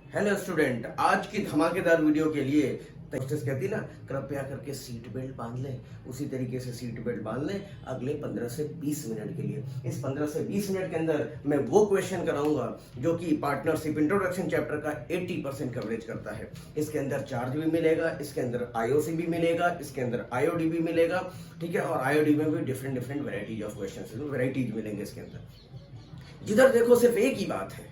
Hello student, आज की धमाकेदार वीडियो के लिए टेक्स्टस कहती ना, कृपया करके सीट बेल्ट बांध लें। उसी तरीके से सीट बेल्ट बांध लें अगले 15 से 20 मिनट के लिए। इस 15 से 20 मिनट के अंदर मैं वो क्वेश्चन कराऊंगा जो कि पार्टनरशिप इंट्रोडक्शन चैप्टर का 80% कवरेज करता है। इसके अंदर चार्ज भी मिलेगा, इसके अंदर आईओसी भी मिलेगा, इसके अंदर आईओडी भी मिलेगा, ठीक है। और आईओडी में भी different varieties of question, varieties मिलेंगे इसके अंदर। जिधर देखो सिर्फ एक ही बात है।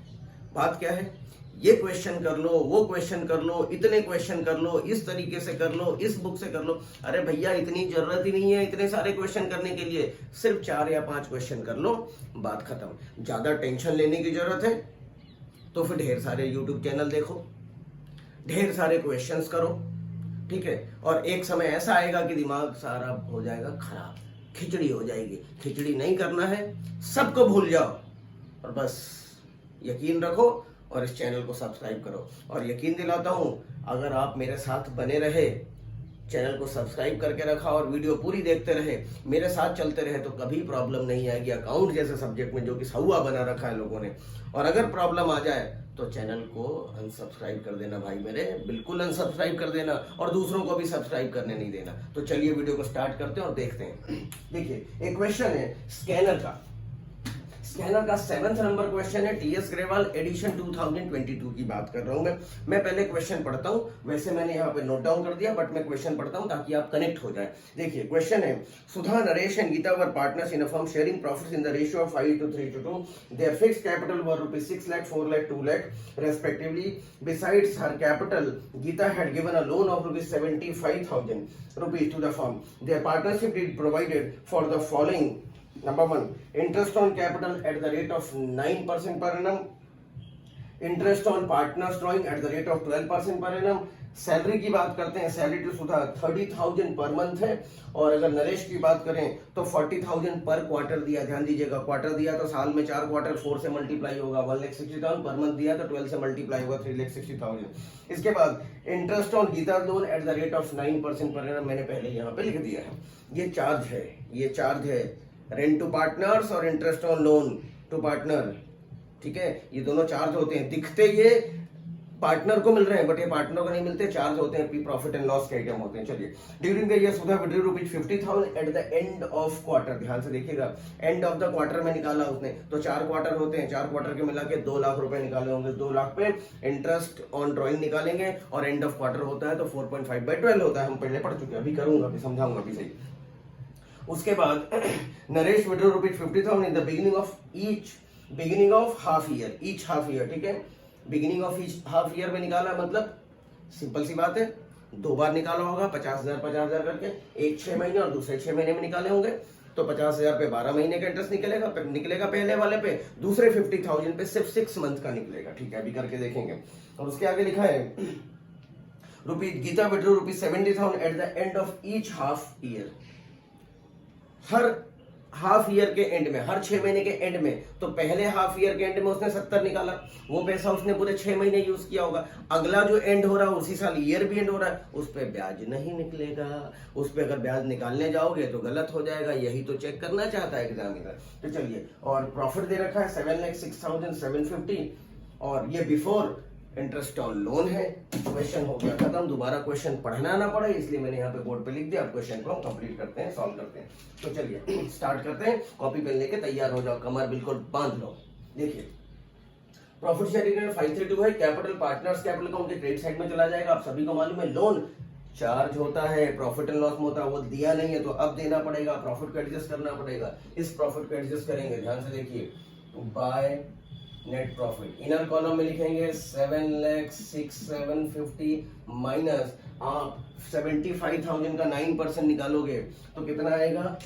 बात क्या है? ये क्वेश्चन कर लो, वो क्वेश्चन कर लो, इतने क्वेश्चन कर लो, इस तरीके से कर लो, इस बुक से कर लो। अरे भैया, इतनी जरूरत ही नहीं है इतने सारे क्वेश्चन करने के लिए। सिर्फ 4 या 5 क्वेश्चन कर लो, बात खत्म। ज्यादा टेंशन लेने की जरूरत है तो फिर ढेर सारे यूट्यूब चैनल देखो, ढेर सारे क्वेश्चंस करो, ठीक है। और एक समय ऐसा आएगा कि दिमाग सारा हो जाएगा खराब, खिचड़ी हो जाएगी। खिचड़ी नहीं करना है, सबको भूल जाओ और बस यकीन रखो और इस चैनल को सब्सक्राइब करो। और यकीन दिलाता हूं, अगर आप मेरे साथ बने रहे, चैनल को सब्सक्राइब करके रखा और वीडियो पूरी देखते रहे, मेरे साथ चलते रहे, तो कभी प्रॉब्लम नहीं आएगी अकाउंट जैसे सब्जेक्ट में, जो कि सहुआ बना रखा है लोगों ने। और अगर प्रॉब्लम आ जाए तो चैनल को अनसब्सक्राइब कर देना भाई मेरे, बिल्कुल अनसब्सक्राइब कर देना, और दूसरों को भी सब्सक्राइब करने नहीं देना। तो चलिए वीडियो को स्टार्ट करते हैं और देखते हैं। देखिए, एक क्वेश्चन है स्कैनर का। स्कैनर का 7th नंबर क्वेश्चन है, टीएस ग्रेवाल एडिशन 2022 की बात कर रहा हूं मैं पहले क्वेश्चन पढ़ता हूं। वैसे मैंने यहाँ पे नोट डाउन कर दिया, बट मैं क्वेश्चन पढ़ता हूं ताकि आप कनेक्ट हो जाए। देखिए क्वेश्चन है, Sudha, Naresh and Geeta were partners in a firm sharing profits in the ratio of 5:3:2. Their fixed capital were rupees 6 lakh, 4 lakh, 2 lakh respectively. Besides her capital, Geeta had given a loan of rupees 75,000 rupees to the firm. Their partnership did provided for the following. Number 1, interest on capital at the rate of 9% per annum, interest on partners drawing at the rate of 12% per annum. Salary की बात करते हैं, salary to Sudha 30,000 per month है, और अगर नरेश की बात करें तो 40,000 पर क्वार्टर दिया। ध्यान दीजिएगा, क्वार्टर दिया तो साल में 4 क्वार्टर, 4 से मल्टीप्लाई होगा 1,60,000, पर मंथ दिया तो 12 से मल्टीप्लाई होगा 3,60,000। इसके बाद interest on Gita loan at the rate of 9% per annum, मैंने पहले यहाँ पे लिख दिया है। ये चार्ज है रेंट टू पार्टनर्स और interest on loan to partner, ठीक है। ये दोनों चार्ज होते हैं, दिखते ये पार्टनर को मिल रहे हैं बट ये पार्टनर को नहीं मिलते, चार्ज होते हैं, प्रॉफिट एंड लॉस के आइटम होते हैं। चलिए, during the year Sudha withdrew rupees 50,000 eight the end of quarter. ध्यान से देखिएगा, एंड ऑफ द क्वार्टर में निकाला उसने, तो 4 क्वार्टर होते हैं, 4 क्वार्टर के मिला के 2 लाख रुपए निकाले होंगे। 2 लाख पे इंटरेस्ट ऑन ड्रॉइंग निकालेंगे, और एंड ऑफ क्वार्टर होता है तो 4.5/12 होता है। हम पहले पढ़ चुके हैं, अभी करूंगा, अभी समझाऊंगा भी सही। उसके बाद Naresh withdrew rupees 50,000 in the beginning of half year, ठीक है। Beginning of each half year में निकाला, मतलब सिंपल सी बात है, 2 बार निकाला होगा 50,000 करके, एक 6 महीने और दूसरे 6 महीने में निकाले होंगे, तो 50,000 पे 12 महीने का इंटरेस्ट निकलेगा पहले वाले पे, दूसरे 50,000 पे सिर्फ 6 मंथ का निकलेगा, ठीक है। अभी करके देखेंगे। और उसके आगे लिखा है, Gita withdrew rupees 70,000 at the end of each half year. हर हाफ ईयर के एंड में, हर 6 महीने के एंड में, तो पहले हाफ ईयर के एंड में उसने 70 निकाला, वो पैसा उसने पूरे 6 महीने यूज किया होगा। अगला जो एंड हो रहा है उसी साल ईयर भी एंड हो रहा है, उस पर ब्याज नहीं निकलेगा। उस पर अगर ब्याज निकालने जाओगे तो गलत हो जाएगा, यही तो चेक करना चाहता है एग्जामिनर। तो चलिए, और प्रॉफिट दे रखा है 7,06,750, और ये बिफोर इंटरेस्ट ऑन लोन है। क्वेश्चन हो गया खत्म, दोबारा क्वेश्चन पढ़ना ना पड़े इसलिए मैंने यहाँ पे बोर्ड पे लिख दिया। अब क्वेश्चन को कंप्लीट करते हैं, सॉल्व करते हैं। तो चलिए स्टार्ट करते हैं, कॉपी पेन लेके तैयार हो जाओ, कमर बिल्कुल बांध लो। देखिए, प्रॉफिट शेयरिंग में 532 है, कैपिटल पार्टनर्स कैपिटल का उनके क्रेडिट साइड में चला जाएगा। आप सभी को मालूम है, लोन चार्ज होता है, प्रॉफिट एंड लॉस में होता है, वो दिया नहीं है तो अब देना पड़ेगा, प्रॉफिट को एडजस्ट करना पड़ेगा। इस प्रॉफिट को एडजस्ट करेंगे, ध्यान से देखिए, by net profit. Inner column में लिखेंगे 7,06,750 माइनस आप 75,000 का 9% निकालोगे तो कितना आएगा,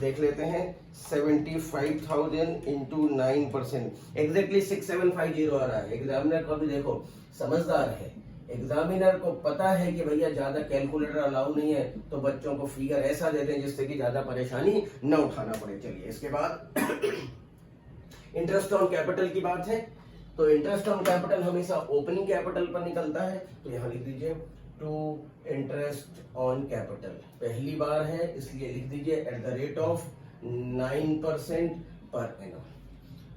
देख लेते हैं। 75,000 इंटू 9%, एग्जैक्टली 6750 आ रहा है। एग्जामिनर को भी देखो, समझदार है, एग्जामिनर को पता है कि भैया ज्यादा कैलकुलेटर अलाउ नहीं है, तो बच्चों को फिगर ऐसा दे दें जिससे कि ज्यादा परेशानी न उठाना पड़े। चलिए, इसके बाद इंटरेस्ट ऑन कैपिटल की बात है, तो इंटरेस्ट ऑन कैपिटल हमेशा ओपनिंग कैपिटल पर निकलता है, तो यहां लिख दीजिए टू इंटरेस्ट ऑन कैपिटल, पहली बार है इसलिए लिख दीजिए eight the rate of 9% per annum.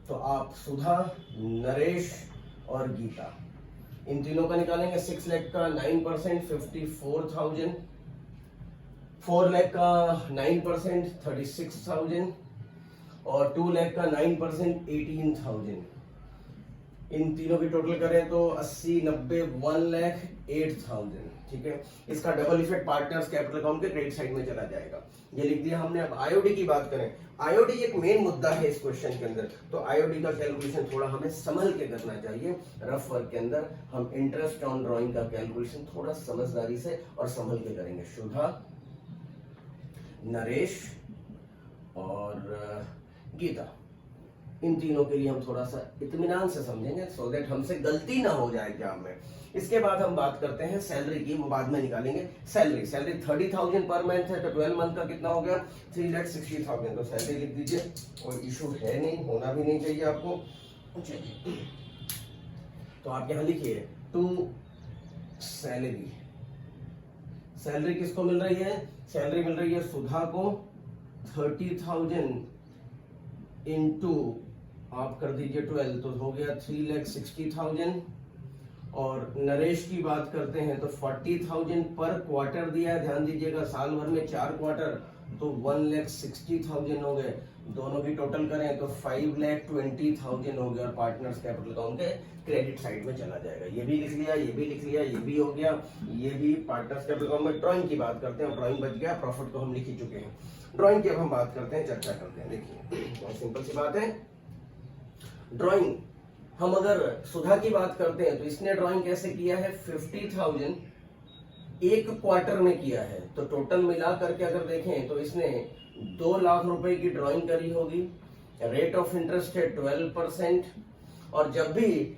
तो आप सुधा, नरेश और गीता इन तीनों का निकालेंगे। 6 लाख का 9% 54,000, 4 लाख का 9% 36,000 और 2 लाख का 9% 18,000। इन तीनों की टोटल करें तो 80, 90, 1,08,000। ठीक है, इसका double effect partners capital account के क्रेडिट साइड में चला जाएगा, ये लिख दिया हमने। अब आईओडी की बात करें, आईओडी एक मेन मुद्दा है इस क्वेश्चन के अंदर, तो आईओडी का कैलकुलेशन थोड़ा हमें संभल के करना चाहिए। रफ वर्क के अंदर हम इंटरेस्ट ऑन ड्रॉइंग का कैलकुलेशन थोड़ा समझदारी से और संभल के करेंगे। सुधा, नरेश और गीता, इन तीनों के लिए हम थोड़ा सा इत्मीनान से समझेंगे, सो दैट हमसे गलती ना हो जाए एग्जाम में। इसके बाद हम बात करते हैं सैलरी की, वो बाद में निकालेंगे। सैलरी 30,000 पर मंथ है, तो 12 मंथ का कितना हो गया? 3,60,000। तो सैलरी लिख दीजिए, कोई इशू है नहीं, होना भी नहीं चाहिए आपको। चलिए, तो आप यहाँ लिखिए टू सैलरी। सैलरी किसको मिल रही है? सैलरी मिल रही है सुधा को 30,000 इंटू आप कर दीजिए 12, तो हो गया 3,60,000। और नरेश की बात करते हैं तो 40,000 पर क्वार्टर दिया है, ध्यान दीजिएगा साल भर में 4 क्वार्टर, तो 1,60,000 हो गए। दोनों की टोटल करें तो 5,20,000 हो गया, और पार्टनर्स कैपिटल अकाउंट के क्रेडिट साइड में चला जाएगा। ये भी लिख लिया, ये भी लिख लिया, ये भी हो गया, ये भी पार्टनर्स कैपिटल अकाउंट में। ड्राइंग की बात करते हैं, ड्राइंग बच गया, प्रॉफिट को हम लिख ही चुके हैं। ड्राइंग की अब हम बात करते हैं, चर्चा करते हैं। देखिए बहुत सिंपल सी बात है। ड्राइंग हम अगर सुधा की बात करते हैं तो इसने ड्राइंग कैसे किया है? 50,000 एक क्वार्टर में किया है, तो टोटल मिला करके अगर देखें तो इसने 2 लाख रुपए की ड्राइंग करी होगी। रेट ऑफ इंटरेस्ट है 12%, और जब भी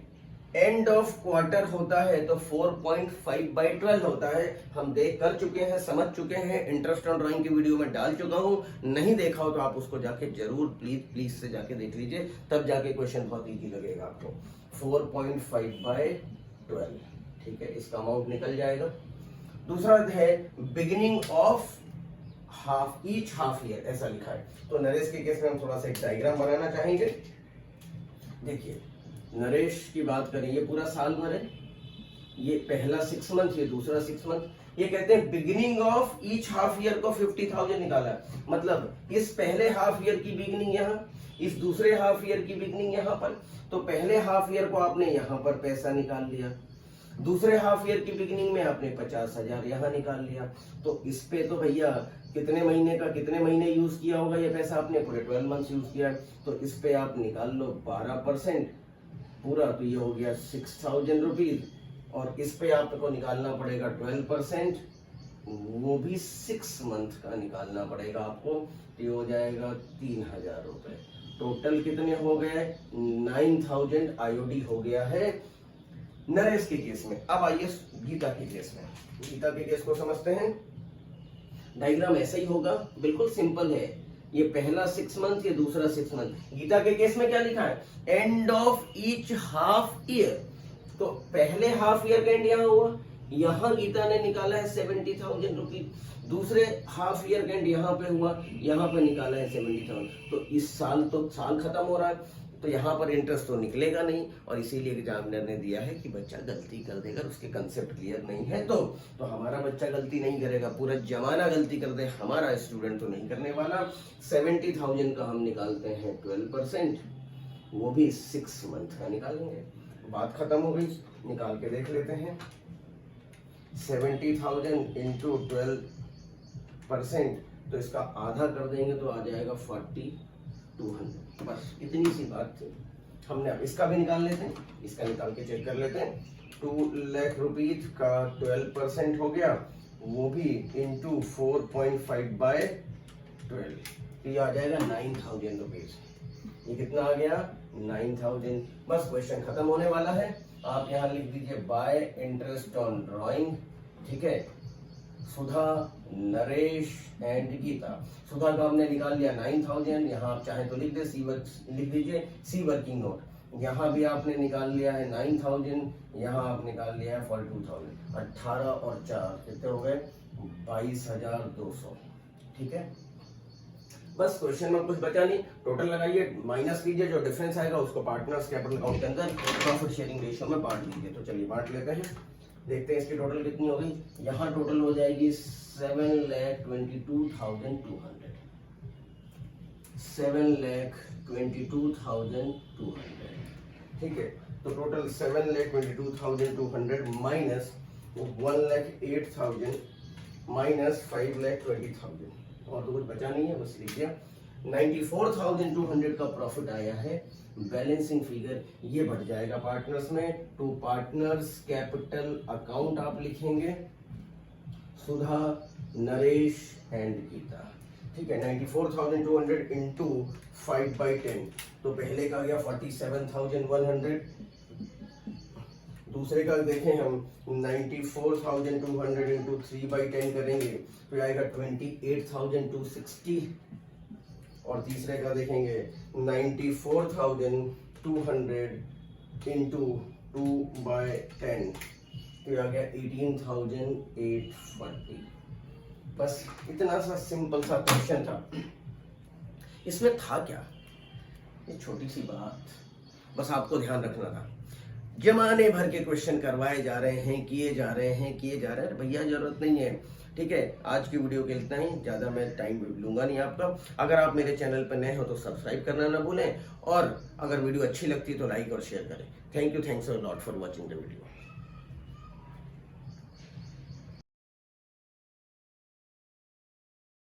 एंड ऑफ क्वार्टर होता है तो 4.5/12 होता है। हम देख कर चुके हैं, समझ चुके हैं, इंटरेस्ट ऑन ड्राइंग की वीडियो में डाल चुका हूं, नहीं देखा हो तो आप उसको जाके जरूर प्लीज से जाके देख लीजिए, तब जाके क्वेश्चन बहुत इजी लगेगा आपको। 4.5/12, ठीक है, इसका अमाउंट निकल जाएगा। दूसरा है beginning of each half year, ऐसा लिखा है। तो नरेश के केस में हम थोड़ा सा एक डायग्राम बनाना चाहेंगे। देखिए नरेश की बात करें, ये पूरा साल भर है, ये पहला 6 मंथ, ये दूसरा 6 मंथ। ये कहते हैं beginning of each half year को 50,000 निकाला है, मतलब इस पहले हाफ ईयर की बिगिनिंग यहाँ, इस दूसरे हाफ ईयर की बिगिनिंग यहाँ पर। तो पहले हाफ ईयर को आपने यहाँ पर पैसा निकाल लिया, दूसरे हाफ ईयर की बिगिनिंग में आपने 50,000 यहाँ निकाल लिया। तो इस पे तो भैया कितने महीने का कितने महीने यूज किया होगा ये पैसा? आपने पूरे 12 मंथ यूज किया है, तो इस पे आप निकाल लो 12% पूरा, तो ये हो गया 6,000 रुपीज। और इस पे आपको निकालना पड़ेगा 12%, वो भी 6 मंथ का निकालना पड़ेगा आपको, तो ये हो जाएगा 3,000 रुपए। टोटल कितने हो गए? 9,000 आईओडी हो गया है नरेश के केस में। अब आइए गीता के केस में। गीता के केस को समझते हैं। डायग्राम ऐसा ही होगा, बिल्कुल सिंपल है। ये पहला 6 मंथ, ये दूसरा 6 मंथ। गीता के केस में क्या लिखा है? And of each half year. तो पहले हाफ ईयर का एंड यहाँ हुआ, यहाँ गीता ने निकाला है 70,000 रुपीज। दूसरे हाफ ईयर का एंड यहाँ पे हुआ, यहाँ पे निकाला है 70,000। तो इस साल तो साल खत्म हो रहा है, तो यहाँ पर इंटरेस्ट तो निकलेगा नहीं, और इसीलिए एग्जामिनर ने दिया है कि बच्चा गलती कर देगा, उसके कंसेप्ट क्लियर नहीं है तो हमारा बच्चा गलती नहीं करेगा, पूरा जमाना गलती कर दे, हमारा स्टूडेंट तो नहीं करने वाला। 70,000 का हम निकालते हैं 12%, वो भी 6 मंथ का निकालेंगे। बात खत्म हो गई, निकाल के देख लेते हैं। 70,000 इंटू 12%, तो इसका आधा कर देंगे तो आ जाएगा 4,200। बस इतनी सी बात थी। हमने अब इसका भी निकाल लेते हैं, इसका निकाल के चेक कर लेते हैं। 2 लाख रुपीज का 12% हो गया, वो भी इंटू 4.5/12, ये आ जाएगा 9,000 रुपीज। ये कितना आ गया? 9,000। बस क्वेश्चन खत्म होने वाला है। आप यहाँ लिख दीजिए बाय इंटरेस्ट ऑन ड्राइंग, ठीक है। सुधा, नरेश एंड गीता। सुधा का हमने निकाल लिया 9,000, यहाँ आप चाहे तो लिख दीजिए सी वर्किंग नोट। यहाँ भी आपने निकाल लिया है 9,000, यहाँ आप निकाल लिया है 42,000। 18 और 4 कितने हो गए? 22,200, ठीक है। बस क्वेश्चन में कुछ बचा नहीं, टोटल लगाइए, माइनस कीजिए, जो डिफरेंस आएगा उसको पार्टनर्स कैपिटल अकाउंट के अंदर प्रॉफिट शेयरिंग रेशियो में बांट लीजिए। तो चलिए बांट लेते हैं, देखते हैं इसकी टोटल कितनी होगी। यहाँ टोटल हो जाएगी 7,22,200, 7,22,200, ठीक है। तो टोटल 7,22,200 माइनस 1,08,000 माइनस 5,20,000, और तो कुछ बचा नहीं है, बस लिखिए 94,200 का प्रॉफिट आया है। बैलेंसिंग फिगर ये बढ़ जाएगा पार्टनर्स में, टू पार्टनर्स कैपिटल अकाउंट आप लिखेंगे सुधा, नरेश एंड गीता, ठीक है। 94,200 इंटू 5/10, तो पहले का गया 47,100, दूसरे का देखें हम 94,200 इंटू 3/10 करेंगे तो आएगा 28,260, और तीसरे का देखेंगे 94,200 इंटू 2/10 तो आ गया 18,840। बस इतना सा सिंपल सा क्वेश्चन था। इसमें था क्या, ये छोटी सी बात बस आपको ध्यान रखना था। जमाने भर के क्वेश्चन करवाए जा रहे हैं, किए जा रहे हैं, भैया जरूरत नहीं है, ठीक है। आज की वीडियो के इतना ही, ज़्यादा मैं टाइम लूंगा नहीं आपका। अगर आप मेरे चैनल पर नए हो तो सब्सक्राइब करना ना भूलें, और अगर वीडियो अच्छी लगती है तो लाइक और शेयर करें। Thank you, thanks a lot for watching the video.